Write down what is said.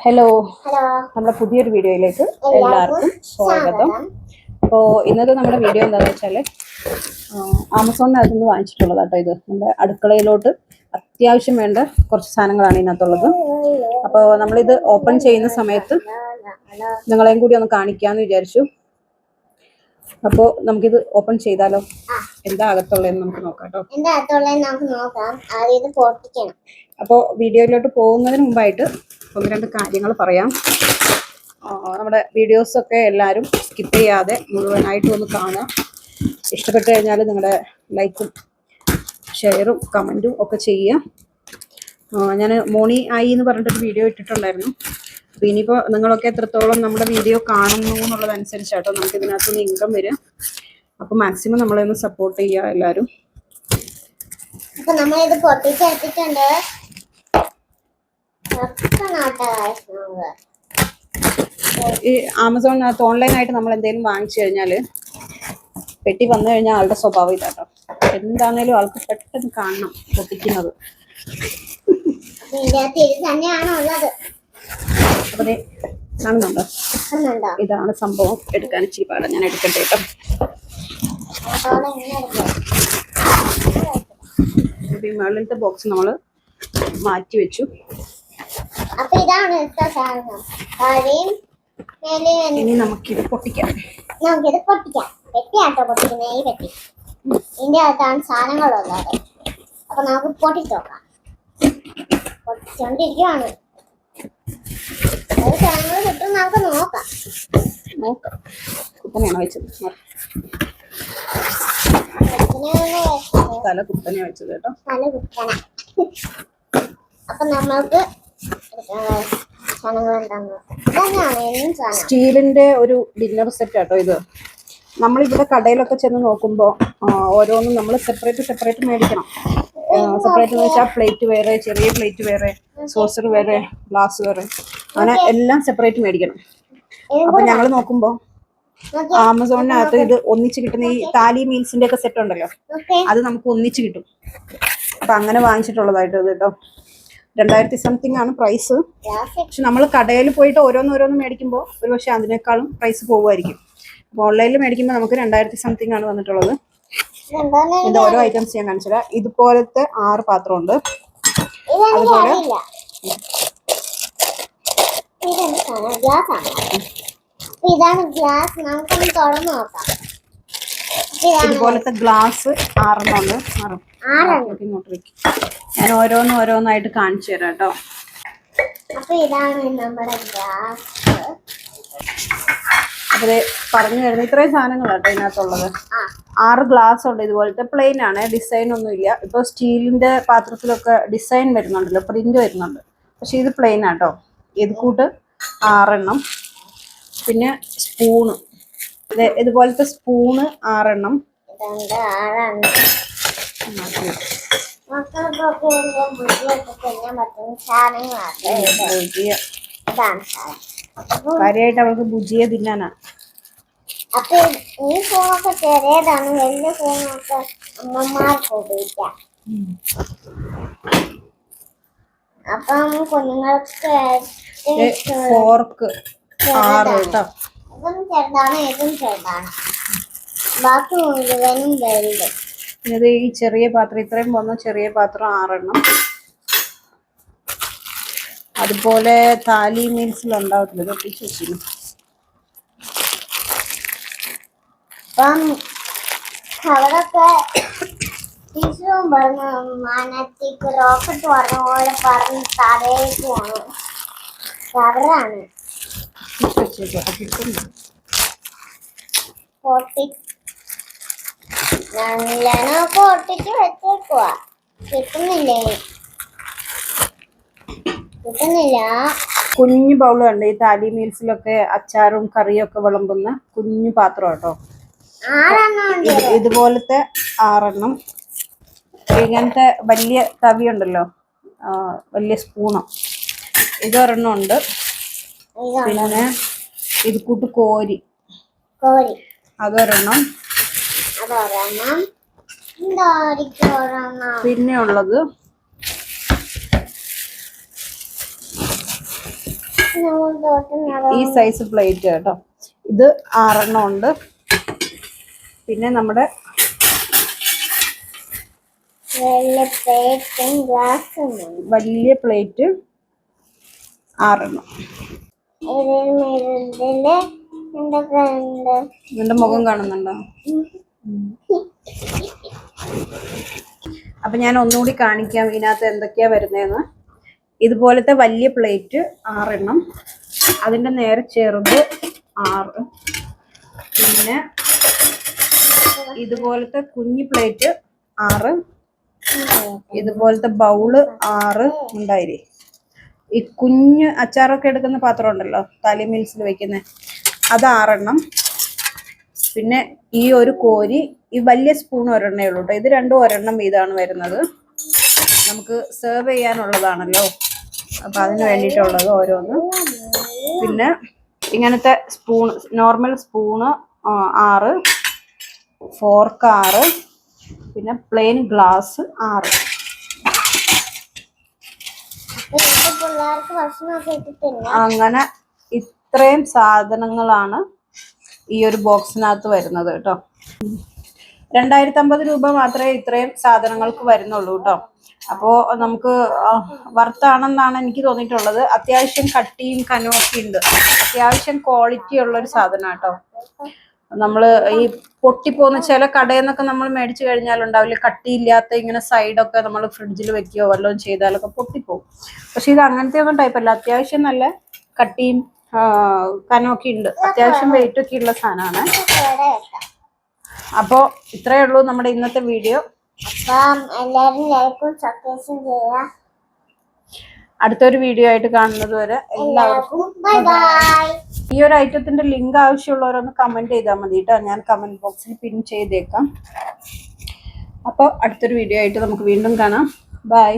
Hello, നമ്മുടെ പുതിയൊരു വീഡിയോയിലേക്ക് എല്ലാവർക്കും സ്വാഗതം. അപ്പോൾ ഇന്നത്തെ നമ്മുടെ വീഡിയോ എന്താണെന്ന് വെച്ചാൽ ആമസോണിനകത്ത് നിന്ന് വാങ്ങിച്ചിട്ടുള്ളത് കേട്ടോ. ഇത് നമ്മുടെ അടുക്കളയിലോട്ട് അത്യാവശ്യം വേണ്ട കുറച്ച് സാധനങ്ങളാണ് ഇതിനകത്തുള്ളത്. അപ്പോൾ നമ്മളിത് ഓപ്പൺ ചെയ്യുന്ന സമയത്ത് നിങ്ങളെയും കൂടി ഒന്ന് കാണിക്കാമെന്ന് വിചാരിച്ചു. അപ്പോൾ നമുക്കിത് ഓപ്പൺ ചെയ്താലോ? എന്താ അകത്തുള്ളതെന്ന് നമുക്ക് നോക്കാം കേട്ടോ. അപ്പോൾ വീഡിയോയിലോട്ട് പോകുന്നതിന് മുമ്പായിട്ട് ഒന്ന് രണ്ട് കാര്യങ്ങൾ പറയാം. നമ്മുടെ വീഡിയോസൊക്കെ എല്ലാവരും സ്കിപ്പ് ചെയ്യാതെ മുഴുവനായിട്ടും ഒന്ന് കാണുക. ഇഷ്ടപ്പെട്ട് കഴിഞ്ഞാൽ നിങ്ങളുടെ ലൈക്കും ഷെയറും കമൻറ്റും ഒക്കെ ചെയ്യുക. ഞാൻ മോണി ആയി എന്ന് പറഞ്ഞിട്ടൊരു വീഡിയോ ഇട്ടിട്ടുണ്ടായിരുന്നു. അപ്പോൾ ഇനിയിപ്പോൾ നിങ്ങളൊക്കെ എത്രത്തോളം നമ്മുടെ വീഡിയോ കാണുന്നു എന്നുള്ളതനുസരിച്ചാട്ടോ നമുക്ക് ഇതിനകത്തുനിന്ന് ഇൻകം വരും. അപ്പോൾ മാക്സിമം നമ്മളെ ഒന്ന് സപ്പോർട്ട് ചെയ്യുക എല്ലാവരും. അപ്പോൾ നമ്മളിത് പൊട്ടിച്ചെടുത്തിട്ടുണ്ട്. ഈ ആമസോണിനകത്ത് ഓൺലൈനായിട്ട് നമ്മൾ എന്തെങ്കിലും വാങ്ങിച്ചു കഴിഞ്ഞാൽ പെട്ടി വന്നു കഴിഞ്ഞാൽ ആളുടെ സ്വഭാവം ഇതാട്ടോ. എന്താണേലും ആൾക്ക് പെട്ടെന്ന് കാണണം പൊട്ടിക്കുന്നത്. അതെ, കാണുന്നുണ്ടോ? ഇതാണ് സംഭവം. എടുക്കാൻ ഇച്ചിരി പാടാ, ഞാൻ എടുക്കട്ടെ കേട്ടോ. ഈ മുകളിലത്തെ ബോക്സ് നമ്മൾ മാറ്റി വെച്ചു. ഇനി നമുക്കിത് പൊട്ടിക്കാം. പെട്ടിയാട്ടോ പൊട്ടിക്കുന്ന ഈ പെട്ടി. ഇതിന്റെ അകത്താണ് സാധനങ്ങളുള്ളത്. അപ്പൊ നമുക്ക് പൊട്ടിച്ചോക്കാം. പൊട്ടിച്ചോണ്ടിരിക്കുകയാണ്. ഒരു സാധനങ്ങൾ കിട്ടും, നമുക്ക് നോക്കാം. കുത്തനെയാണോ വെച്ചത്? തല കുത്തനെ വെച്ചത് കേട്ടോ. തല കുത്തന. അപ്പൊ നമ്മൾക്ക് സ്റ്റീലിന്റെ ഒരു ഡിന്നർ സെറ്റ് ആട്ടോ ഇത്. നമ്മളിവിടെ കടയിലൊക്കെ ചെന്ന് നോക്കുമ്പോൾ ഓരോന്നും നമ്മൾ സെപ്പറേറ്റ് മേടിക്കണം. സെപ്പറേറ്റ് എന്ന് വെച്ചാൽ പ്ലേറ്റ് വേറെ, ചെറിയ പ്ലേറ്റ് വേറെ, സോസർ വേറെ, ഗ്ലാസ് വേറെ, അങ്ങനെ എല്ലാം സെപ്പറേറ്റ് മേടിക്കണം. അപ്പൊ ഞങ്ങൾ നോക്കുമ്പോൾ ആമസോണിനകത്ത് ഇത് ഒന്നിച്ച് കിട്ടുന്ന ഈ താലി മീൽസിന്റെ ഒക്കെ സെറ്റ് ഉണ്ടല്ലോ, അത് നമുക്ക് ഒന്നിച്ച് കിട്ടും. അപ്പൊ അങ്ങനെ വാങ്ങിച്ചിട്ടുള്ളതായിട്ട് ഇത് കേട്ടോ. 2000 സംതിങ് ആണ് പ്രൈസ്. പക്ഷെ നമ്മൾ കടയിൽ പോയിട്ട് ഓരോന്ന് മേടിക്കുമ്പോൾ ഒരു പക്ഷെ അതിനേക്കാളും പ്രൈസ് പോകുമായിരിക്കും. അപ്പോൾ ഓൺലൈനിൽ മേടിക്കുമ്പോൾ നമുക്ക് 2000 സംതിങ് ആണ് വന്നിട്ടുള്ളത്. ഇതിന്റെ ഓരോ ഐറ്റംസ് ഞാൻ കാണിച്ചുതരാം. ഇതുപോലത്തെ 6 പാത്രമുണ്ട്. അതുപോലെ ഇതുപോലത്തെ ഗ്ലാസ് 6 ഉണ്ട്. ഇങ്ങോട്ട് വെക്കും. ഞാൻ ഓരോന്നായിട്ട് കാണിച്ചു തരാം കേട്ടോ. അപ്പൊ ഇതാണ് നമ്മുടെ ഗ്ലാസ്. അതെ, പറഞ്ഞു തരുന്നത് ഇത്രയും സാധനങ്ങളാട്ടോ ഇതിനകത്തുള്ളത്. 6 ഗ്ലാസ് ഉണ്ട്. ഇതുപോലത്തെ പ്ലെയിൻ ആണ്, ഡിസൈൻ ഒന്നും ഇല്ല. ഇപ്പൊ സ്റ്റീലിന്റെ പാത്രത്തിലൊക്കെ ഡിസൈൻ വരുന്നുണ്ടല്ലോ, പ്രിന്റ് വരുന്നുണ്ട്. പക്ഷെ ഇത് പ്ലെയിൻ ആട്ടോ. ഇത് കൂട്ട് 6 എണ്ണം. പിന്നെ സ്പൂണ്, ഇതുപോലത്തെ സ്പൂണ് 6 എണ്ണം. കാര്യമായിട്ട് അവൾക്ക് ഭുജിയ തിന്നാനാ. അപ്പൊ ഈ ഫോണൊക്കെ ചെറിയതാണ്, വലിയ ഫോണൊക്കെ അമ്മമാർക്ക് ഉപയോഗിക്കാം. അപ്പം കുഞ്ഞുങ്ങൾക്ക് ഫോർക്ക് 6 കേട്ടോ. ഇതും ചെറുതാണ്, ഇതും ചെറുതാണ്. ബാക്കി മുഴുവനും വലുത്. ഇത് ഈ ചെറിയ പാത്രം, ഇത്രയും വന്ന ചെറിയ പാത്രം 6 എണ്ണം. അതുപോലെ താലി മീൽസിലുണ്ടാവത്തില്ല, പൊട്ടിച്ച് വെച്ചിരുന്നു. അപ്പം അവരൊക്കെ ടീച്ചറും പറഞ്ഞു മനത്തേക്ക് റോക്കറ്റ് പറഞ്ഞ പോലെ പറഞ്ഞ് തലയിലേക്ക് പോകണം. കവറാണ് നല്ലനൊക്കെ ഒട്ടിച്ച് വെച്ചേക്കുവാ. കിട്ടുന്നില്ല. കുഞ്ഞു ബൗൾ ഉണ്ട്. ഈ താലി മീൽസിലൊക്കെ അച്ചാറും കറിയും ഒക്കെ വിളമ്പുന്ന കുഞ്ഞു പാത്രം കേട്ടോ. ഇതുപോലത്തെ 6 എണ്ണം. ഇങ്ങനത്തെ വലിയ തവി ഉണ്ടല്ലോ, വലിയ സ്പൂണ്, ഇതൊരെണ്ണം ഉണ്ട്. പിന്നെ ഇത് കൂട്ട് കോരി അതൊരെണ്ണം. പിന്നെ ഉള്ളത് ഈ സൈസ് പ്ലേറ്റ് കേട്ടോ. ഇത് 6 എണ്ണം ഉണ്ട്. പിന്നെ നമ്മുടെ വലിയ പ്ലേറ്റ് 6 എണ്ണം. നിന്റെ മുഖം കാണുന്നുണ്ടോ? അപ്പൊ ഞാൻ ഒന്നുകൂടി കാണിക്കാം ഇതിനകത്ത് എന്തൊക്കെയാ വരുന്നതെന്ന്. ഇതുപോലത്തെ വലിയ പ്ലേറ്റ് 6 എണ്ണം, അതിന്റെ നേരെ ചെറുത് 6, പിന്നെ ഇതുപോലത്തെ കുഞ്ഞു പ്ലേറ്റ് 6, ഇതുപോലത്തെ ബൗള് 6 ഉണ്ടായില്ലേ. ഈ കുഞ്ഞ് അച്ചാറൊക്കെ എടുക്കുന്ന പാത്രം ഉണ്ടല്ലോ, താലി മിൽസിൽ വെക്കുന്നത്, അത് 6 എണ്ണം. പിന്നെ ഈ ഒരു കോരി, ഈ വലിയ സ്പൂൺ ഒരെണ്ണേ ഉള്ളൂ കേട്ടോ. ഇത് രണ്ടും ഒരെണ്ണം വീതമാണ് വരുന്നത്. നമുക്ക് സെർവ് ചെയ്യാനുള്ളതാണല്ലോ, അപ്പൊ അതിന് വേണ്ടിയിട്ടുള്ളത് ഓരോന്ന്. പിന്നെ ഇങ്ങനത്തെ സ്പൂൺ, നോർമൽ സ്പൂണ് 6, ഫോർക്ക് 6, പിന്നെ പ്ലെയിൻ ഗ്ലാസ് 6. അങ്ങനെ ഇത്രയും സാധനങ്ങളാണ് ഈ ഒരു ബോക്സിനകത്ത് വരുന്നത് കേട്ടോ. 2050 രൂപ മാത്രമേ ഇത്രയും സാധനങ്ങൾക്ക് വരുന്നുള്ളൂ കേട്ടോ. അപ്പോൾ നമുക്ക് വർത്താണെന്നാണ് എനിക്ക് തോന്നിയിട്ടുള്ളത്. അത്യാവശ്യം കട്ടിയും കനമൊക്കെ ഉണ്ട്, അത്യാവശ്യം ക്വാളിറ്റി ഉള്ളൊരു സാധനം കേട്ടോ. നമ്മൾ ഈ പൊട്ടിപ്പോകുന്ന ചില കടയിൽ നിന്നൊക്കെ നമ്മൾ മേടിച്ചു കഴിഞ്ഞാലുണ്ടാവില്ല, കട്ടിയില്ലാത്ത ഇങ്ങനെ സൈഡൊക്കെ നമ്മൾ ഫ്രിഡ്ജിൽ വെക്കുകയോ വല്ലതും ചെയ്താലൊക്കെ പൊട്ടിപ്പോകും. പക്ഷെ ഇത് അങ്ങനത്തെ ഒന്നും ടൈപ്പല്ല, അത്യാവശ്യം നല്ല കട്ടിയും കനമൊക്കെ ഉണ്ട്, അത്യാവശ്യം വെയിറ്റ് ഒക്കെ ഉള്ള സാധനമാണ്. അപ്പോൾ ഇത്രയേ ഉള്ളൂ നമ്മുടെ ഇന്നത്തെ വീഡിയോ. എല്ലാവരും ലൈക്കും സബ്സ്ക്രൈബും ചെയ്യുക. അടുത്തൊരു വീഡിയോ ആയിട്ട് കാണുന്നത് വരെ എല്ലാവർക്കും ബൈ. ഈ ഒരു ഐറ്റത്തിന്റെ ലിങ്ക് ആവശ്യമുള്ളവരൊന്ന് കമന്റ് ചെയ്താൽ മതി കേട്ടോ, ഞാൻ കമന്റ് ബോക്സിൽ പിൻ ചെയ്തേക്കാം. അപ്പോൾ അടുത്തൊരു വീഡിയോ ആയിട്ട് നമുക്ക് വീണ്ടും കാണാം. ബൈ.